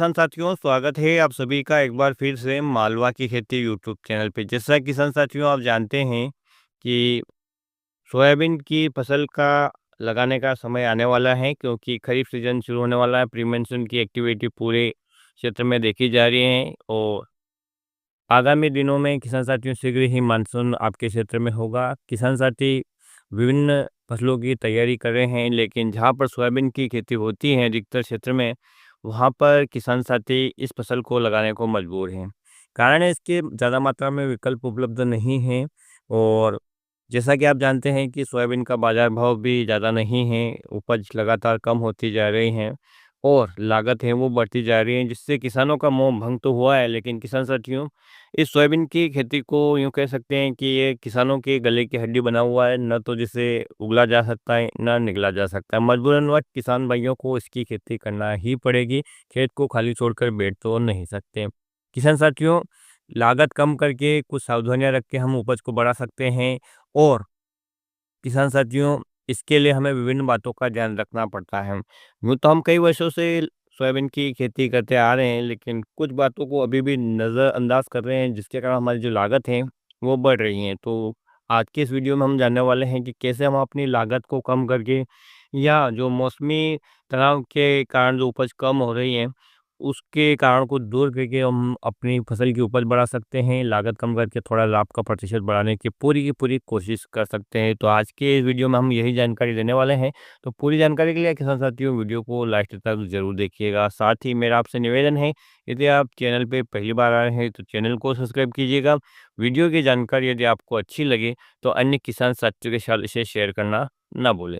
किसान साथियों, स्वागत है आप सभी का एक बार फिर से मालवा की खेती यूट्यूब चैनल पे। जैसा किसान साथियों आप जानते हैं कि सोयाबीन की फसल का लगाने का समय आने वाला है, क्योंकि खरीफ सीजन शुरू होने वाला है। प्री मानसून की एक्टिविटी पूरे क्षेत्र में देखी जा रही है और आगामी दिनों में किसान साथियों शीघ्र ही मानसून आपके क्षेत्र में होगा। किसान साथी विभिन्न फसलों की तैयारी कर रहे हैं, लेकिन जहाँ पर सोयाबीन की खेती होती है अधिकतर क्षेत्र में, वहाँ पर किसान साथी इस फसल को लगाने को मजबूर हैं। कारण है इसके ज़्यादा मात्रा में विकल्प उपलब्ध नहीं हैं और जैसा कि आप जानते हैं कि सोयाबीन का बाजार भाव भी ज़्यादा नहीं है, उपज लगातार कम होती जा रही हैं और लागत है वो बढ़ती जा रही है, जिससे किसानों का मोह भंग तो हुआ है। लेकिन किसान साथियों, इस सोयाबीन की खेती को यूँ कह सकते हैं कि ये किसानों के गले की हड्डी बना हुआ है, न तो जिसे उगला जा सकता है, ना निगला जा सकता है। मजबूरनवश किसान भाइयों को इसकी खेती करना ही पड़ेगी, खेत को खाली छोड़कर बैठ तो नहीं सकते। किसान साथियों, लागत कम करके कुछ सावधानियाँ रख के हम उपज को बढ़ा सकते हैं और किसान साथियों, इसके लिए हमें विभिन्न बातों का ध्यान रखना पड़ता है। यूँ तो हम कई वर्षों से सोयाबीन की खेती करते आ रहे हैं, लेकिन कुछ बातों को अभी भी नज़रअंदाज कर रहे हैं, जिसके कारण हमारी जो लागत है, वो बढ़ रही है। तो आज के इस वीडियो में हम जानने वाले हैं कि कैसे हम अपनी लागत को कम करके या जो मौसमी तनाव के कारण जो उपज कम हो रही है, उसके कारण को दूर करके हम अपनी फसल की उपज बढ़ा सकते हैं, लागत कम करके थोड़ा लाभ का प्रतिशत बढ़ाने की पूरी कोशिश कर सकते हैं। तो आज के इस वीडियो में हम यही जानकारी देने वाले हैं। तो पूरी जानकारी के लिए किसान साथियों वीडियो को लास्ट तक ज़रूर देखिएगा। साथ ही मेरा आपसे निवेदन है, यदि आप चैनल पे पहली बार आए हैं तो चैनल को सब्सक्राइब कीजिएगा। वीडियो की जानकारी यदि आपको अच्छी लगे तो अन्य किसान साथियों के साथ इसे शेयर करना ना भूलें।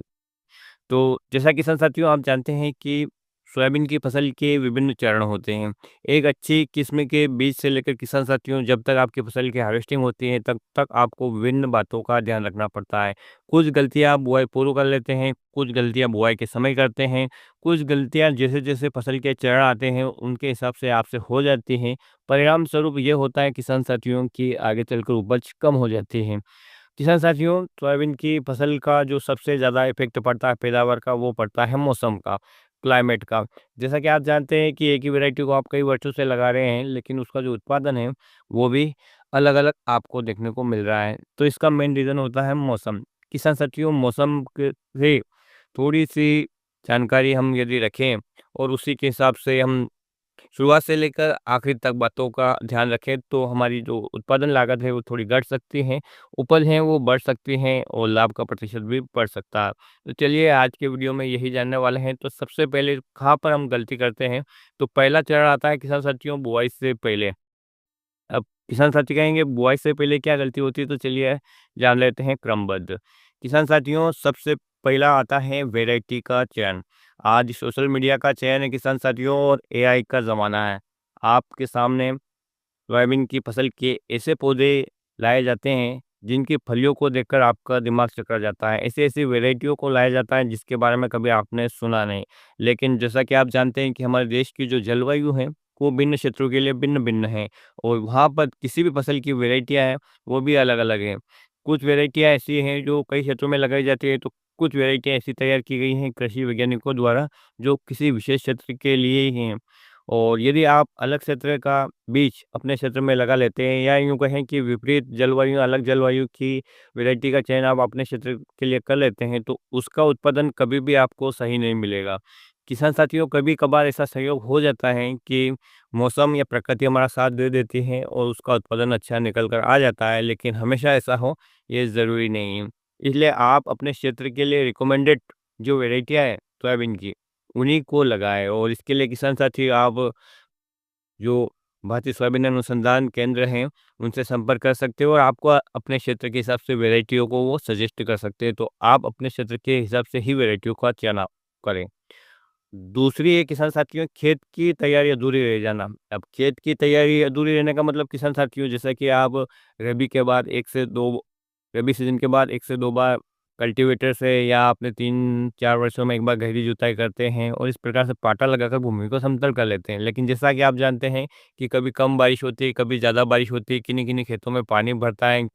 तो जैसा किसान साथियों आप जानते हैं कि सोयाबीन की फसल के विभिन्न चरण होते हैं। एक अच्छी किस्म के बीज से लेकर किसान साथियों जब तक आपकी फसल की हार्वेस्टिंग होती है तब तक आपको विभिन्न बातों का ध्यान रखना पड़ता है। कुछ गलतियाँ आप बुआई पूर्व कर लेते हैं, कुछ गलतियाँ बुआई के समय करते हैं, कुछ गलतियाँ जैसे-जैसे फसल के चरण आते हैं उनके हिसाब से आपसे हो जाती हैं। परिणाम स्वरूप ये होता है किसान साथियों कि आगे चलकर उपज कम हो जाती है। किसान साथियों, सोयाबीन की फसल का जो सबसे ज़्यादा इफ़ेक्ट पड़ता है पैदावार का, वो पड़ता है मौसम का, क्लाइमेट का। जैसा कि आप जानते हैं कि एक ही वैरायटी को आप कई वर्षों से लगा रहे हैं, लेकिन उसका जो उत्पादन है, वो भी अलग-अलग आपको देखने को मिल रहा है। तो इसका मेन रीज़न होता है मौसम। किसान साथियों, मौसम के से थोड़ी-सी जानकारी हम यदि रखें और उसी के हिसाब से हम शुरुआत से लेकर आखिर तक बातों का ध्यान रखें तो हमारी जो उत्पादन लागत है वो थोड़ी घट सकती है, उपज है वो बढ़ सकती है और लाभ का प्रतिशत भी बढ़ सकता है। तो चलिए आज के वीडियो में यही जानने वाले हैं। तो सबसे पहले कहाँ पर हम गलती करते हैं, तो पहला चरण आता है किसान साथियों बुआई से पहले। अब किसान साथी कहेंगे बुआई से पहले क्या गलती होती है, तो चलिए जान लेते हैं क्रमबद्ध। किसान साथियों, सबसे पहला आता है वैरायटी का चयन। आज सोशल मीडिया का चयन है किसान साथियों और एआई का ज़माना है। आपके सामने सोयाबीन की फसल के ऐसे पौधे लाए जाते हैं जिनकी फलियों को देखकर आपका दिमाग चकरा जाता है। ऐसी-ऐसी वैरायटियों को लाया जाता है जिसके बारे में कभी आपने सुना नहीं। लेकिन जैसा कि आप जानते हैं कि हमारे देश की जो जलवायु है, वो भिन्न क्षेत्रों के लिए भिन्न-भिन्न है और वहाँ पर किसी भी फसल की वैरायटियाँ हैं, वो भी अलग-अलग हैं। कुछ वैरायटियाँ ऐसी हैं जो कई क्षेत्रों में लगाई जाती है, तो कुछ वैरायटियाँ ऐसी तैयार की गई हैं कृषि वैज्ञानिकों द्वारा, जो किसी विशेष क्षेत्र के लिए ही हैं। और यदि आप अलग क्षेत्र का बीज अपने क्षेत्र में लगा लेते हैं या यूँ कहें कि विपरीत जलवायु अलग जलवायु की वैरायटी का चयन आप अपने क्षेत्र के लिए कर लेते हैं, तो उसका उत्पादन कभी भी आपको सही नहीं मिलेगा। किसान साथियों, कभी-कभार ऐसा संयोग हो जाता है कि मौसम या प्रकृति हमारा साथ दे देती है और उसका उत्पादन अच्छा निकल कर आ जाता है, लेकिन हमेशा ऐसा हो ये ज़रूरी नहीं है। इसलिए आप अपने क्षेत्र के लिए रिकमेंडेड जो वैरायटियाँ हैं सोयाबीन की, उन्हीं को लगाएँ और इसके लिए किसान साथी आप जो भारतीय सोयाबीन अनुसंधान केंद्र हैं, उनसे संपर्क कर सकते हो और आपको अपने क्षेत्र के हिसाब से वैरायटियों को वो सजेस्ट कर सकते हैं। तो आप अपने क्षेत्र के हिसाब से ही वैरायटियों का चयन आप करें। दूसरी है किसान साथियों, खेत की तैयारी अधूरी रह जाना। अब खेत की तैयारी अधूरी रहने का मतलब किसान साथियों, जैसा कि आप रबी के बाद 1 से 2 रबी सीज़न के बाद 1 से 2 बार कल्टीवेटर से या अपने 3-4 वर्षों में 1 बार गहरी जुताई करते हैं और इस प्रकार से पाटा लगाकर भूमि को समतल कर लेते हैं। लेकिन जैसा कि आप जानते हैं कि कभी कम बारिश होती है, कभी ज़्यादा बारिश होती है, किन्हीं-किन्हीं खेतों में पानी भरता है।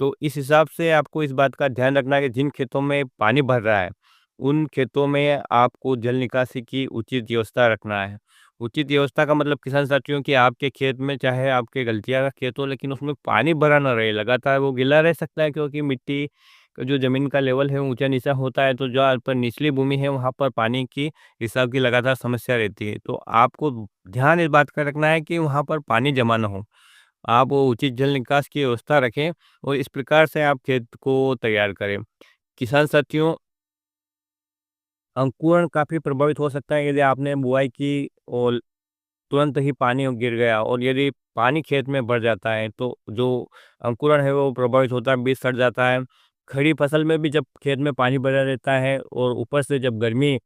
तो इस हिसाब से आपको इस बात का ध्यान रखना है कि जिन खेतों में पानी भर रहा है, उन खेतों में आपको जल निकासी की उचित व्यवस्था रखना है। उचित व्यवस्था का मतलब किसान साथियों कि आपके खेत में चाहे आपके गलतियाँ का खेत हो लेकिन उसमें पानी भरा ना रहे, लगातार वो गीला रह सकता है क्योंकि मिट्टी का जो ज़मीन का लेवल है ऊँचा-नीचा होता है तो जहाँ पर निचली भूमि है वहाँ पर पानी की रिसाव की लगातार समस्या रहती है। तो आपको ध्यान इस बात का रखना है कि वहाँ पर पानी जमा ना हो। आप वो उचित जल निकास की व्यवस्था रखें और इस प्रकार से आप खेत को तैयार करें। किसान साथियों, अंकुरण काफ़ी प्रभावित हो सकता है यदि आपने बुआई की और तुरंत ही पानी गिर गया और यदि पानी खेत में भर जाता है तो जो अंकुरण है वो प्रभावित होता है, बीज सड़ जाता है। खड़ी फसल में भी जब खेत में पानी भरा रहता है और ऊपर से जब गर्मी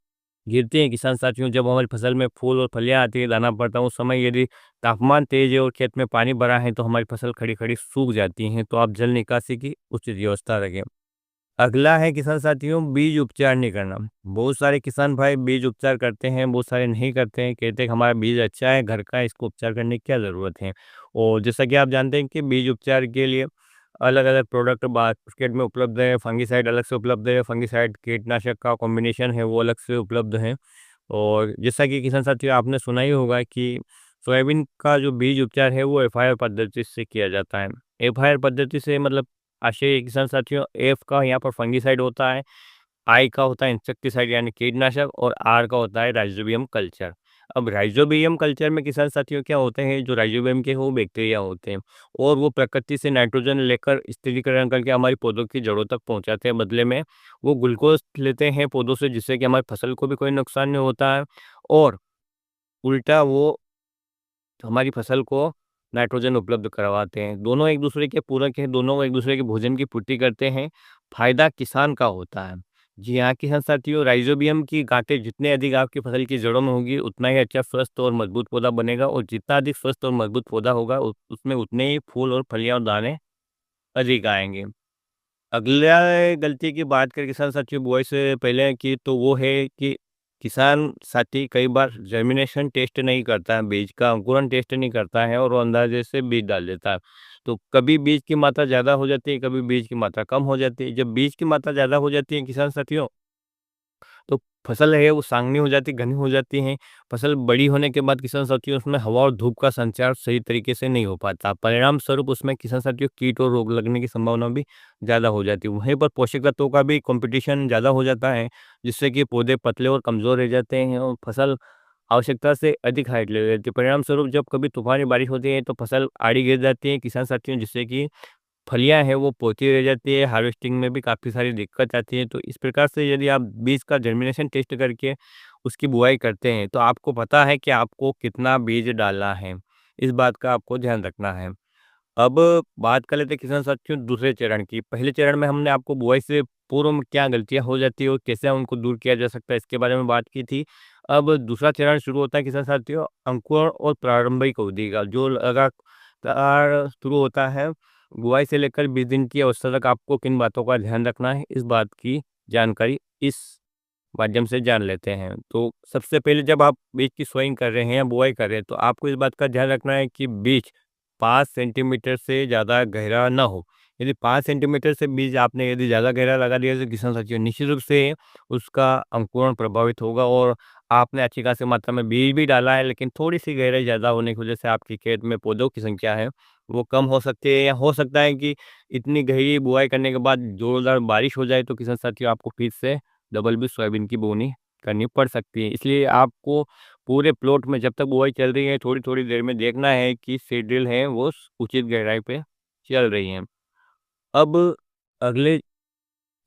गिरती है किसान साथियों, जब हमारी फसल में फूल और फलियाँ आती है, दाना पड़ता है, उस समय यदि तापमान तेज़ है और खेत में पानी भरा है तो हमारी फसल खड़ी-खड़ी सूख जाती हैं। तो आप जल निकासी की उचित व्यवस्था रखें। अगला है किसान साथियों बीज उपचार नहीं करना। बहुत सारे किसान भाई बीज उपचार करते हैं, बहुत सारे नहीं करते हैं, कहते हैं कि हमारा बीज अच्छा है, घर का है, इसको उपचार करने की क्या ज़रूरत है। और जैसा कि आप जानते हैं कि बीज उपचार के लिए अलग-अलग प्रोडक्ट मार्केट में उपलब्ध है, फंगिसाइड अलग से उपलब्ध है, फंगिसाइड कीटनाशक का कॉम्बिनेशन है वो अलग से उपलब्ध है। और जैसा कि किसान साथियों आपने सुना ही होगा कि सोयाबीन का जो बीज उपचार है वो एफआईआर पद्धति से किया जाता है। एफआईआर पद्धति से मतलब आशय है किसान साथियों, एफ का यहाँ पर फंगिसाइड होता है, आई का होता है इंसेक्टिसाइड यानी कीटनाशक और आर का होता है राइजोबियम कल्चर। अब राइजोबियम कल्चर में किसान साथियों क्या होते हैं, जो राइजोबियम के वो बैक्टीरिया होते हैं और वो प्रकृति से नाइट्रोजन लेकर स्थिरीकरण करके हमारी पौधों की जड़ों तक पहुंचाते हैं। बदले में वो ग्लूकोज लेते हैं पौधों से जिससे कि हमारी फसल को भी कोई नुकसान नहीं होता है और उल्टा वो हमारी फसल को नाइट्रोजन उपलब्ध करवाते हैं। दोनों एक दूसरे के पूरक हैं, दोनों एक दूसरे के भोजन की पूर्ति करते हैं, फ़ायदा किसान का होता है। जी हाँ, किसान साथियों राइज़ोबियम की गांठें जितने अधिक आपकी फसल की जड़ों में होगी, उतना ही अच्छा स्वस्थ और मजबूत पौधा बनेगा और जितना अधिक स्वस्थ और मजबूत पौधा होगा, उ उसमें उतने ही फूल और फलियाँ और दाने अधिक आएँगे। अगला गलती की बात करें किसान साथियों बुआई से पहले की तो वो है कि किसान साथी कई बार जर्मिनेशन टेस्ट नहीं करता है, बीज का अंकुरण टेस्ट नहीं करता है और वो अंदाजे से बीज डाल देता है। तो कभी बीज की मात्रा ज़्यादा हो जाती है, कभी बीज की मात्रा कम हो जाती है। जब बीज की मात्रा ज़्यादा हो जाती है किसान साथियों तो फसल है वो सांगनी हो जाती है, घनी हो जाती है। फसल बड़ी होने के बाद किसान साथियों उसमें हवा और धूप का संचार सही तरीके से नहीं हो पाता। परिणाम स्वरूप उसमें किसान साथियों कीट और रोग लगने की संभावना भी ज़्यादा हो जाती है। वहीं पर पोषक तत्वों का भी कॉम्पिटिशन ज़्यादा हो जाता है, जिससे कि पौधे पतले और कमज़ोर रह जाते हैं और फसल आवश्यकता से अधिक हाइट ले लेती है। परिणाम स्वरूप जब कभी तूफ़ानी बारिश होती है तो फसल आड़ी गिर जाती है किसान साथियों, जिससे कि फलियाँ हैं वो पोती रह जाती है, हार्वेस्टिंग में भी काफ़ी सारी दिक्कत आती है। तो इस प्रकार से यदि आप बीज का जर्मिनेशन टेस्ट करके उसकी बुआई करते हैं, तो आपको पता है कि आपको कितना बीज डालना है। इस बात का आपको ध्यान रखना है। अब बात कर लेते हैं किसान साथियों दूसरे चरण की। पहले चरण में हमने आपको बुआई से पूर्व में क्या गलतियाँ हो जाती है और कैसे उनको दूर किया जा सकता है, इसके बारे में बात की थी। अब दूसरा चरण शुरू होता है किसान साथियों अंकुरण और प्रारंभिक अवधि का, जो लगातार शुरू होता है। बुआई से लेकर 20 दिन की अवस्था तक आपको किन बातों का ध्यान रखना है, इस बात की जानकारी इस माध्यम से जान लेते हैं। तो सबसे पहले जब आप बीज की सोइंग कर रहे हैं या बुआई कर रहे हैं, तो आपको इस बात का ध्यान रखना है कि बीज 5 सेंटीमीटर से ज़्यादा गहरा ना हो। यदि 5 सेंटीमीटर से बीज आपने यदि ज़्यादा गहरा लगा दिया तो किसान साथियों निश्चित रूप से उसका अंकुरण प्रभावित होगा और आपने अच्छी खासी मात्रा में बीज भी डाला है, लेकिन थोड़ी-सी गहराई ज़्यादा होने की वजह से आपके खेत में पौधों की संख्या है, वो कम हो सकती है या हो सकता है कि इतनी गहरी बुआई करने के बाद जोरदार बारिश हो जाए, तो किसान साथियों आपको फिर से डबल भी सोयाबीन की बोनी करनी पड़ सकती है। इसलिए आपको पूरे प्लॉट में जब तक बुआई चल रही है, थोड़ी-थोड़ी देर में देखना है कि सीड ड्रिल है वो उचित गहराई पे चल रही है। अब अगले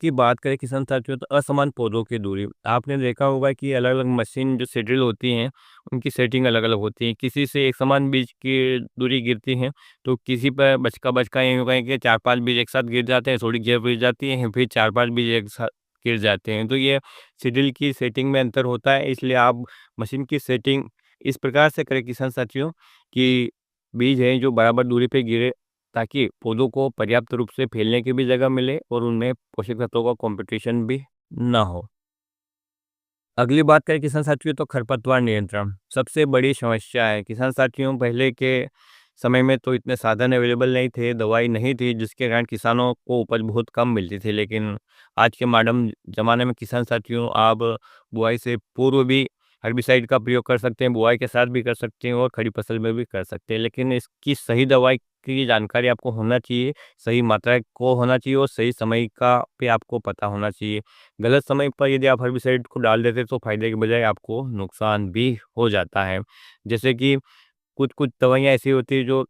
की बात करें किसान साथियों तो असमान पौधों की दूरी। आपने देखा होगा कि अलग-अलग मशीन जो सीड ड्रिल होती हैं, उनकी सेटिंग अलग-अलग होती है। किसी से एक समान बीज की दूरी गिरती है, तो किसी पर बचका-बचका यूँ कहें कि 4-5 बीज एक साथ गिर जाते हैं, थोड़ी गैप रह जाती है, फिर 4-5 बीज एक साथ गिर जाते हैं। तो ये सीड ड्रिल की सेटिंग में अंतर होता है, इसलिए आप मशीन की सेटिंग इस प्रकार से करें किसान साथियों कि बीज हैं जो बराबर दूरी पे गिरे ताकि पौधों को पर्याप्त रूप से फैलने की भी जगह मिले और उनमें पोषक तत्वों का कंपटीशन भी ना हो। अगली बात करें किसान साथियों तो खरपतवार नियंत्रण सबसे बड़ी समस्या है। किसान साथियों पहले के समय में तो इतने साधन अवेलेबल नहीं थे, दवाई नहीं थी जिसके कारण किसानों को उपज बहुत कम मिलती थी। लेकिन आज के मॉडर्न ज़माने में किसान साथियों आप बुआई से पूर्व भी हर्बिसाइड का प्रयोग कर सकते हैं, बुआई के साथ भी कर सकते हैं और खड़ी फसल में भी कर सकते हैं। लेकिन इसकी सही दवाई की जानकारी आपको होना चाहिए, सही मात्रा को होना चाहिए और सही समय का पे आपको पता होना चाहिए। गलत समय पर यदि आप हर्बिसाइड को डाल देते हैं तो फ़ायदे के बजाय आपको नुकसान भी हो जाता है। जैसे कि कुछ-कुछ दवाइयाँ ऐसी होती हैं जो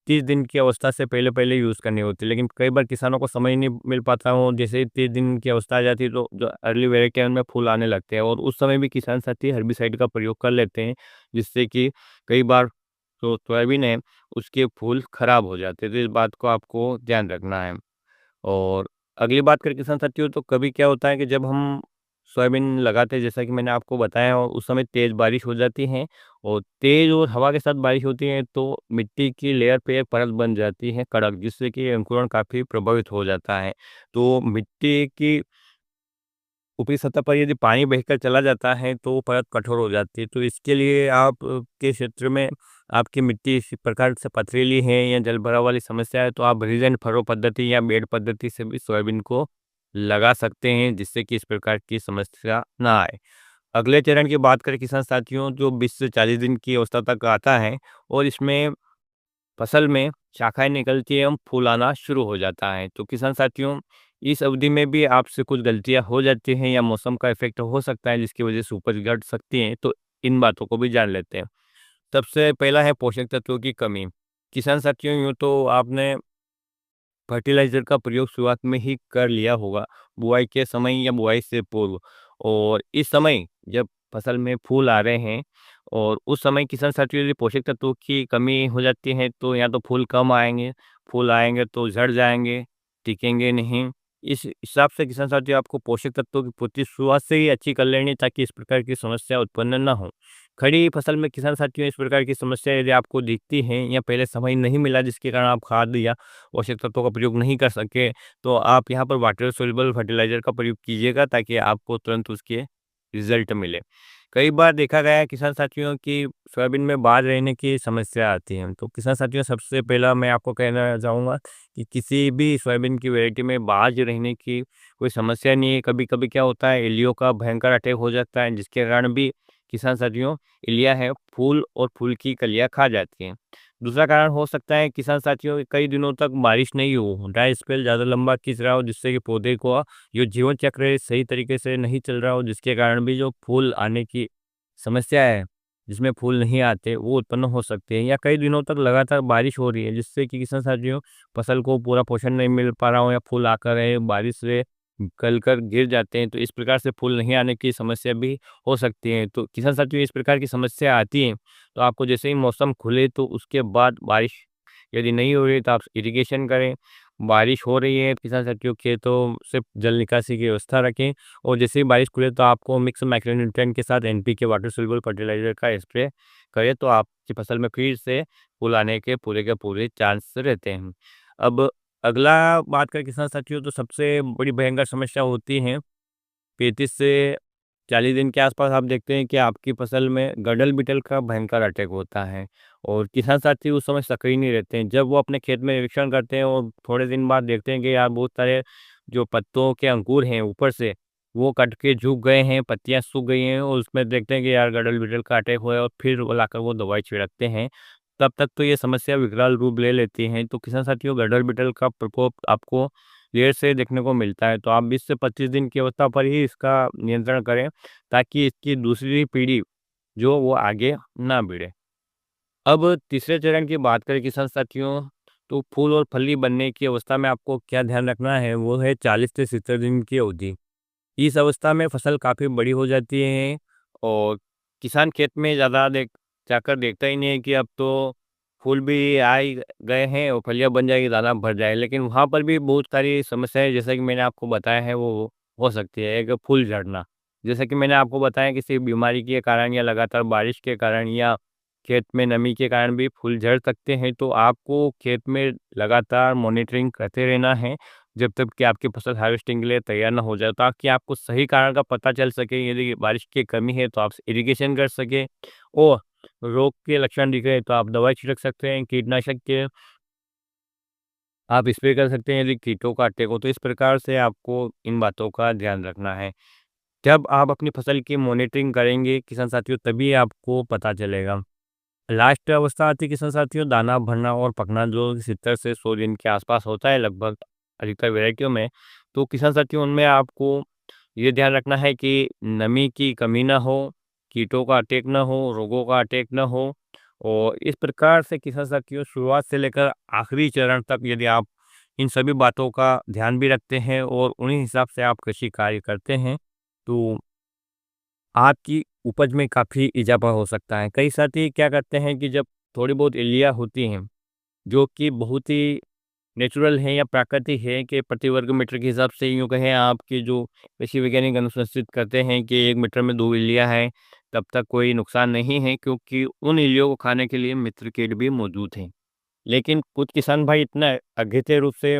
30 दिन की अवस्था से पहले-पहले यूज़ करनी होती है, लेकिन कई बार किसानों को समय ही नहीं मिल पाता हो, जैसे ही 30 दिन की अवस्था आ जाती है तो जो अर्ली वैरायटी है उनमें फूल आने लगते हैं और उस समय भी किसान साथी हर्बिसाइड का प्रयोग कर लेते हैं, जिससे कि कई बार जो सोयाबीन है उसके फूल खराब हो जाते हैं, तो इस बात को आपको ध्यान रखना है। और अगली बात करें किसान साथियों तो कभी क्या होता है कि जब हम सोयाबीन लगाते हैं जैसा कि मैंने आपको बताया और उस समय तेज़ बारिश हो जाती है और तेज़ और हवा के साथ बारिश होती है तो मिट्टी की लेयर पे एक परत बन जाती है कड़क जिससे कि अंकुरण काफ़ी प्रभावित हो जाता है। तो मिट्टी की ऊपरी सतह पर यदि पानी बहकर चला जाता है तो वो परत कठोर हो जाती है। तो इसके लिए आप के क्षेत्र में आपकी मिट्टी इसी प्रकार से पथरीली है या जलभराव वाली समस्या है तो आप रीज एंड फरो पद्धति या बेड पद्धति से भी सोयाबीन को लगा सकते हैं जिससे कि इस प्रकार की समस्या ना आए। अगले चरण की बात करें किसान साथियों जो 20 से 40 दिन की अवस्था तक आता है और इसमें फसल में शाखाएँ निकलती हैं एवं फूल आना शुरू हो जाता है। तो किसान साथियों, इस अवधि में भी आपसे कुछ गलतियाँ हो जाती हैं या मौसम का इफ़ेक्ट हो सकता है जिसकी वजह से उपज घट सकती है, तो इन बातों को भी जान लेते हैं। सबसे पहला है पोषक तत्वों की कमी। किसान साथियों यूँ तो आपने फर्टिलाइज़र का प्रयोग शुरुआत में ही कर लिया होगा, बुआई के समय या बुआई से पूर्व और इस समय जब फसल में फूल आ रहे हैं और उस समय किसान साथियों यदि पोषक तत्वों की कमी हो जाती है, तो या तो फूल आएँगे तो झड़ जाएँगे, टिकेंगे नहीं। इस हिसाब से किसान साथियों आपको पोषक तत्वों की पूर्ति शुरुआत से ही अच्छी कर लेनी ताकि इस प्रकार की समस्या उत्पन्न ना हो। खड़ी फसल में किसान साथियों इस प्रकार की समस्या यदि आपको दिखती है या पहले समय नहीं मिला जिसके कारण आप खाद या पोषक तत्वों का प्रयोग नहीं कर सके, तो आप यहाँ पर वाटर सोल्यूबल फर्टिलाइज़र का प्रयोग कीजिएगा ताकि आपको तुरंत उसके रिज़ल्ट मिले। कई बार देखा गया है किसान साथियों की सोयाबीन में बाढ़ रहने की समस्या आती है, तो किसान साथियों सबसे पहला मैं आपको कहना चाहूँगा कि किसी भी सोयाबीन की वैरायटी में बाढ़ रहने की कोई समस्या नहीं है। कभी-कभी क्या होता है इल्लियों का भयंकर अटैक हो जाता है जिसके कारण भी किसान साथियों इल्लियाँ हैं फूल और फूल की कलियाँ खा जाती हैं। दूसरा कारण हो सकता है किसान साथियों के कई दिनों तक बारिश नहीं हो, ड्राई स्पेल ज़्यादा लंबा खिंच रहा हो जिससे कि पौधे को जो जीवन चक्र है सही तरीके से नहीं चल रहा हो जिसके कारण भी जो फूल आने की समस्या है, जिसमें फूल नहीं आते वो उत्पन्न हो सकती है या कई दिनों तक लगातार बारिश हो रही है जिससे कि किसान साथियों फसल को पूरा पोषण नहीं मिल पा रहा हो या फूल आकर रहे बारिश से गल कर गिर जाते हैं तो इस प्रकार से फूल नहीं आने की समस्या भी हो सकती है। तो किसान साथियों इस प्रकार की समस्या आती है तो आपको जैसे ही मौसम खुले तो उसके बाद बारिश यदि नहीं हो रही है तो आप इरिगेशन करें। बारिश हो रही है किसान साथियों खेतों से जल निकासी की व्यवस्था रखें और जैसे ही बारिश खुले तो आपको मिक्स माइक्रोन्यूट्रिएंट के साथ एनपीके वाटर सोल्यूबल फर्टिलाइजर का स्प्रे करें तो आपकी फसल में फिर से फूल आने के पूरे चांस रहते हैं। अब अगला बात करें किसान साथियों तो सबसे बड़ी भयंकर समस्या होती है 35 से 40 दिन के आसपास आप देखते हैं कि आपकी फसल में गडल बीटल का भयंकर अटैक होता है और किसान साथी उस समय सक्रिय नहीं रहते हैं। जब वो अपने खेत में निरीक्षण करते हैं और थोड़े दिन बाद देखते हैं कि यार बहुत सारे जो पत्तों के अंकुर हैं ऊपर से वो कट के झुक गए हैं, पत्तियाँ सूख गई हैं और उसमें देखते हैं कि यार गडल बीटल का अटैक हुआ है और फिर वो लाकर वो दवाई छिड़कते हैं। तब तक तो ये समस्या विकराल रूप ले लेती हैं। तो किसान साथियों गडल बीटल का प्रकोप आपको देर से देखने को मिलता है, तो आप 20 से 25 दिन की अवस्था पर ही इसका नियंत्रण करें, ताकि इसकी दूसरी पीढ़ी जो वो आगे ना बढ़े। अब तीसरे चरण की बात करें किसान साथियों, तो फूल और फली बनने की अवस्था में आपको क्या ध्यान रखना है, वो है 40 से 70 दिन की अवधि। इस अवस्था में फसल काफ़ी बड़ी हो जाती है और किसान खेत में ज़्यादा देख जाकर देखता ही नहीं है कि अब तो फूल भी आ ही गए हैं और फलियाँ बन जाएगी, दाना भर जाए। लेकिन वहाँ पर भी बहुत सारी समस्याएँ जैसा कि मैंने आपको बताया है वो हो सकती है। एक फूल झड़ना, जैसा कि मैंने आपको बताया किसी बीमारी के कारण या लगातार बारिश के कारण या खेत में नमी के कारण भी फूल झड़ सकते हैं। तो आपको खेत में लगातार मॉनिटरिंग करते रहना है जब तक कि आपकी फसल हार्वेस्टिंग के लिए तैयार ना हो जाए, ताकि आपको सही कारण का पता चल सके। यदि बारिश की कमी है तो आप इरिगेशन कर सकें और रोग के लक्षण दिख रहे हैं तो आप दवाई छिड़क सकते हैं, कीटनाशक के आप स्प्रे कर सकते हैं यदि कीटों का अटैक हो। तो इस प्रकार से आपको इन बातों का ध्यान रखना है। जब आप अपनी फसल की मॉनिटरिंग करेंगे किसान साथियों, तभी आपको पता चलेगा। लास्ट अवस्था आती है किसान साथियों, दाना भरना और पकना, जो 70 से 100 दिन के आसपास होता है लगभग अधिकतर वैरायटियों में। तो किसान साथियों, उनमें आपको ये ध्यान रखना है कि नमी की कमी ना हो, कीटों का अटैक ना हो, रोगों का अटैक ना हो। और इस प्रकार से किसान साथियों, शुरुआत से लेकर आखिरी चरण तक यदि आप इन सभी बातों का ध्यान भी रखते हैं और उन्हीं हिसाब से आप कृषि कार्य करते हैं, तो आपकी उपज में काफ़ी इज़ाफ़ा हो सकता है। कई साथी क्या करते हैं कि जब थोड़ी बहुत इल्लियाँ होती हैं, जो कि बहुत ही नेचुरल है या प्राकृतिक है, कि प्रति वर्ग मीटर के हिसाब से यूँ कहें आपके जो कृषि वैज्ञानिक अनुशंसित करते हैं कि 1 मीटर में 2 इल्लियाँ हैं, तब तक कोई नुकसान नहीं है, क्योंकि उन इल्लियों को खाने के लिए मित्र कीट भी मौजूद हैं। लेकिन कुछ किसान भाई इतना अघिते रूप से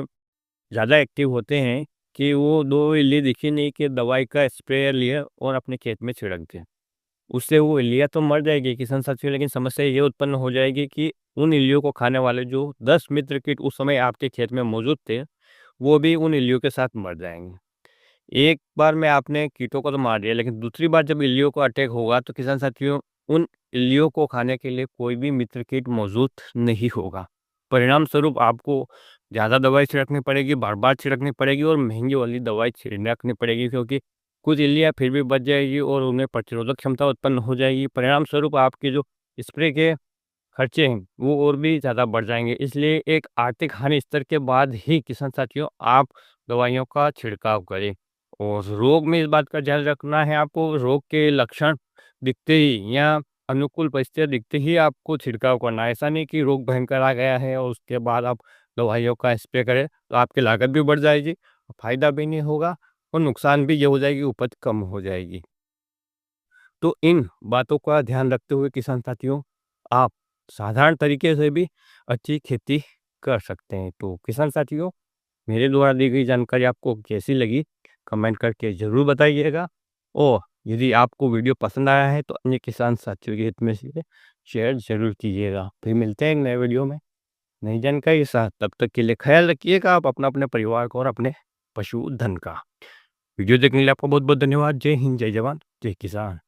ज़्यादा एक्टिव होते हैं कि वो 2 इल्ली दिखी नहीं कि दवाई का स्प्रेयर लिए और अपने खेत में छिड़क दें। उससे वो इल्लियाँ तो मर जाएगी किसान साथियों, लेकिन समस्या ये उत्पन्न हो जाएगी कि उन इल्लियों को खाने वाले जो 10 मित्र कीट उस समय आपके खेत में मौजूद थे, वो भी उन इल्लियों के साथ मर जाएँगे। एक बार में आपने कीटों को तो मार दिया, लेकिन दूसरी बार जब इल्लियों को अटैक होगा, तो किसान साथियों, उन इल्लियों को खाने के लिए कोई भी मित्र कीट मौजूद नहीं होगा। परिणाम स्वरूप आपको ज़्यादा दवाई छिड़कनी पड़ेगी, बार-बार छिड़कनी पड़ेगी और महँगी वाली दवाई छिड़कनी पड़ेगी, क्योंकि कुछ इल्लियाँ फिर भी बच जाएगी और उनमें प्रतिरोधक क्षमता उत्पन्न हो जाएगी। परिणाम स्वरूप आपके जो स्प्रे के खर्चे हैं, वो और भी ज़्यादा बढ़ जाएँगे। इसलिए एक आर्थिक हानि स्तर के बाद ही किसान साथियों, आप दवाइयों का छिड़काव करें। और रोग में इस बात का ध्यान रखना है आपको, रोग के लक्षण दिखते ही या अनुकूल परिस्थितियाँ दिखते ही आपको छिड़काव करना है। ऐसा नहीं कि रोग भयंकर आ गया है और उसके बाद आप दवाइयों का स्प्रे करें, तो आपकी लागत भी बढ़ जाएगी, फ़ायदा भी नहीं होगा और नुकसान भी ये हो जाएगी, उपज कम हो जाएगी। तो इन बातों का ध्यान रखते हुए किसान साथियों, आप साधारण तरीके से भी अच्छी खेती कर सकते हैं। तो किसान साथियों, मेरे द्वारा दी गई जानकारी आपको कैसी लगी, कमेंट करके ज़रूर बताइएगा। और यदि आपको वीडियो पसंद आया है, तो अन्य किसान साथियों के हित में इसे शेयर ज़रूर कीजिएगा। फिर मिलते हैं एक नए वीडियो में नई जानकारी के साथ। तब तक के लिए ख्याल रखिएगा आप अपना, अपने परिवार का और अपने पशुधन का। वीडियो देखने के लिए आपका बहुत बहुत धन्यवाद। जय हिंद, जय जवान, जय किसान।